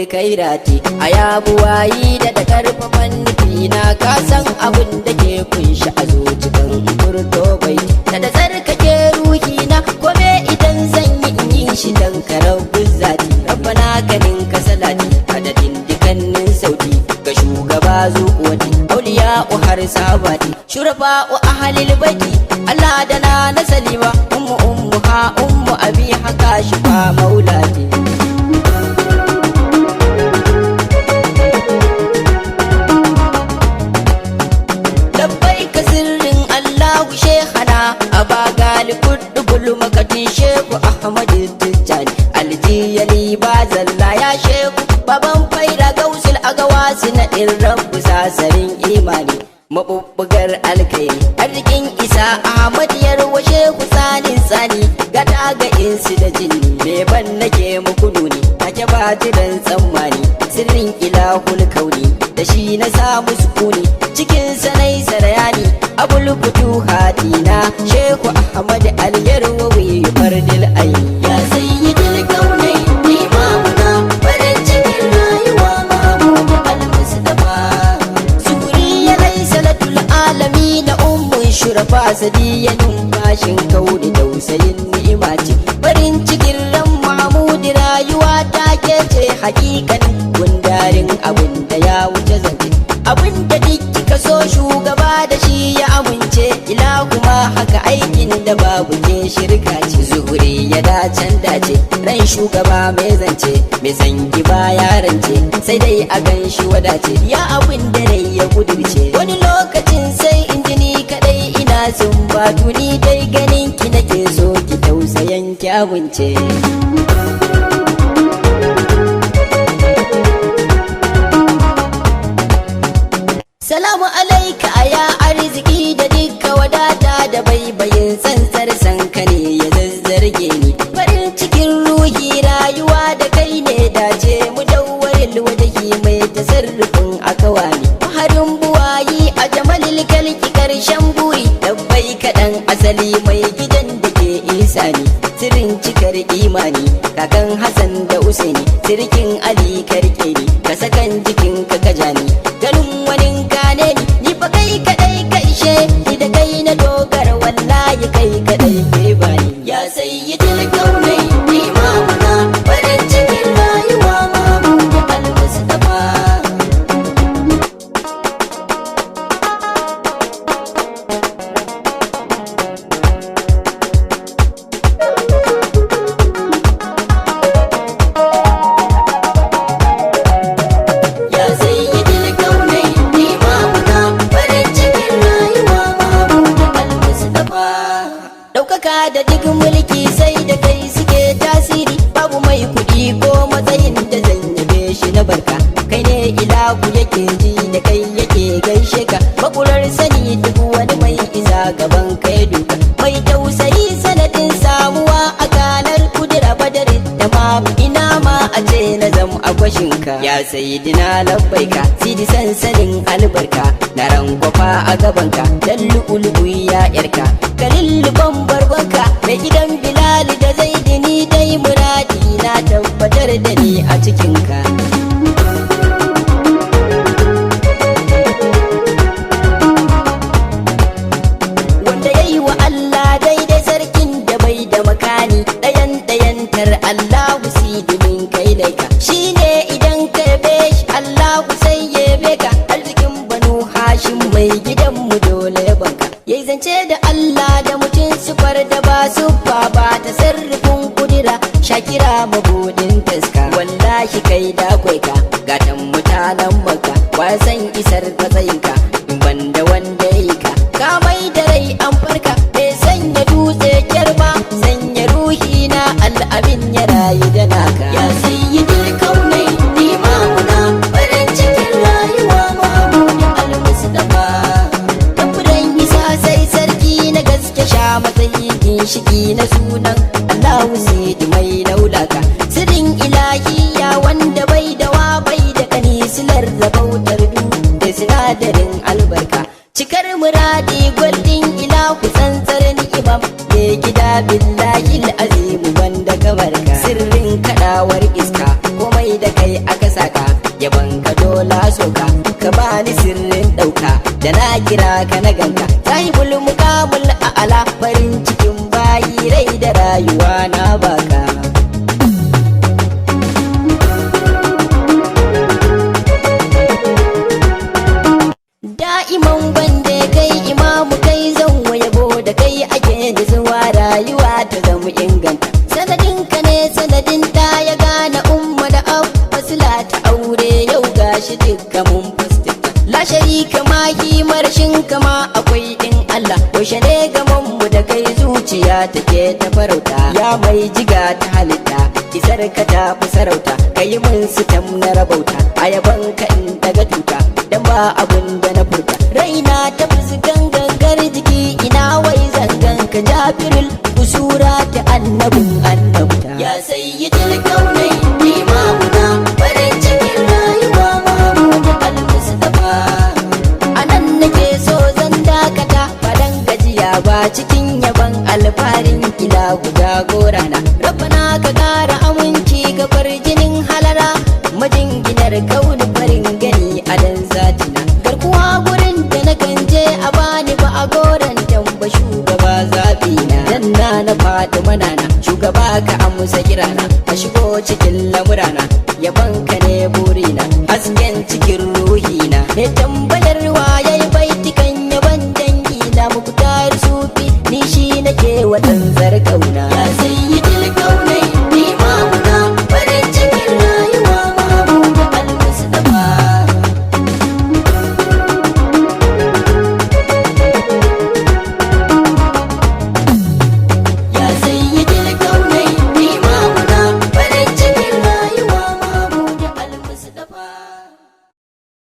kairati a yabuwayi da karfafan nufi na kasan abin da ke kunshi a zuciyan furto bai ta da tsarkake ruhi na kome idan zan yi in yi shi dan karabin zati rabbana kanin kasalati adadin dukannin sauti ga shugaba zuƙuwati auliya har sabati shurafa ahalil baiti Allah da na salima ummu ha ummu abi haka shi fa maulati Shehu Ahmad Tijjani aljiyali ba zalla ya shehu baban faira gausul agawasu na ɗin rabu sasarin imani mabubbugar alkairi arzikin isa Ahmad yarwa shehu tsanin tsani gada ga insu da jini beban nake muku nuni take ba jiran tsammani sirrin ilahul kauni da shi na samu sukuni cikin sanai sarayani abul futuhatina shehu Ahmad al-yarwa fardil ayi ya sayyidil kaunai imamuna farin cikin rayuwa mahmud al-mustafa suriya laysalatul alamin ummun shurafa sadiyan bashin kauni dausayin ni'ima ce farin cikin ran mahmud rayuwa ta ke ce hakikanin gundarin abin da ya wuce zance abin da duk kika so shugaba da shi ya amince ila kuma haka aikin da babu ke shirka ce zuhuri ya dacen dace ran shugaba mai zance mai zangi ba yarance sai dai a gan shi wadace ya abin da rai ya kudurce wani lokacin sai injini kadai ina sumbatu ni dai ganin ki nake so ki tausayan kyawunce Salamu alaika ya arziki da dukka wadata da baibayin tsantsar sanka ne ya zazzarge ni farin cikin ruhi rayuwa da kai ne dace mu dawwarin wadahi mai tasarrufin akawani harin buwayi a jamalil kalki karshen buri dabbai kaɗan asali mai gidan da ke isani sirrin cikar imani kakan Hassan da Usaini sirkin Ali karke ni ka sakan jikin ka kajani ganin wani gane ni fa kai kadai ka ishe ni da kai na dogara wallahi kai kadai ke bani ya sayyidil kaunai imamuna farin cikin rayuwa mahmud al-mustafa da duk mulki sai da kai suke tasiri babu mai kuɗi ko matsayin da zan yabe shi na barka kai ne ilahu yake ji da kai yake gaishe ka makurar sani duk wani mai isa gaban kai duka mai tausayi sanadin samuwa a kanar kudura badari da ma ina ma a ce na zam akwashinka ya sayidina labbaika sidi sansanin albarka na rangwafa a gabanka dan lu'ulu'u ya yarka kalilluban barbanka mai gidan Bilal da Zaidini dai muradi na tabbatar da ni a cikinka wanda yayi wa Allah daidai sarkin da bai da makani ɗayantar Allahu sidimin kai laika shine idan ka yabe shi Allahu sai yabe ka arzikin Banu Hashim mai gidan mu dole yabanka yayi zance da Allah da mutum sufar da ba suffa ba ta sarrafin kudura shakira mabudin taska wallahi kai isar matsayinka in banda wanda ya yi ka ka mai da rai an farka bai sanya dutse kyarma sanya ruhi na al'amin ya rayu da naka ya sayyidul kaunai imamuna farin cikin rayuwa Muhammadu al-Mustafa tamburan isa sai sarki na gaske sha matsayi ginshiki na sunan Allahu sidi mai laulaka sirrin ilahiya wanda bai da wa bai da kanisilar rabautar da sinadarin albarka cikar muradi gwaldin ilahu tsantsar ni'imam ke gida billahi azimu wanda kabarka sirrin kadawar iska komai da kai aka saka yaban ka dola soka ka bani sirrin dauka da na kira ka na ganka sahibul muqamul a'ala farin cikin bayi rai da rayuwa na baka da'iman wanda kai imamu kai zan yabo da kai ake da zuwa rayuwa ta zama inganta sanadin ka ne sanadin ta ya gane umma da abbasila ta aure yau gashi dukka mun fuskanta la sharika ma marshin kama akwai din Allah yaushe ne gaman mu da kai zuciya take ta farauta ya mai jiga ta halitta isar ka ta fi sarauta kai mun sitam na rabauta ayaban ka in daga tuta dan ba abun da na furta raina ta fuskan gangar jiki ina wai zangan ka jabirul usura ta annabin annabta ya sayyidul kaunai imamuna farin cikin rayuwa Muhammadu al-Mustafa anan nake so zan dakata fadan gajiya ba cikin yaban alfarin ilahu jagorana rabbana ka kara aminci ga farjinin halara majinginar kauni farin gani a dan zatina garkuwa gurin da na kanje a bani ba a goran tamba shugaba zabina dan na Fatima nana shugaba ka amsa kirana a shigo cikin lamurana yaban ka ne burina hasken cikin ruhina ne tambayar waye baitikan yaban dangi na muku sufi ni shi nake wa tsantsar kauna ya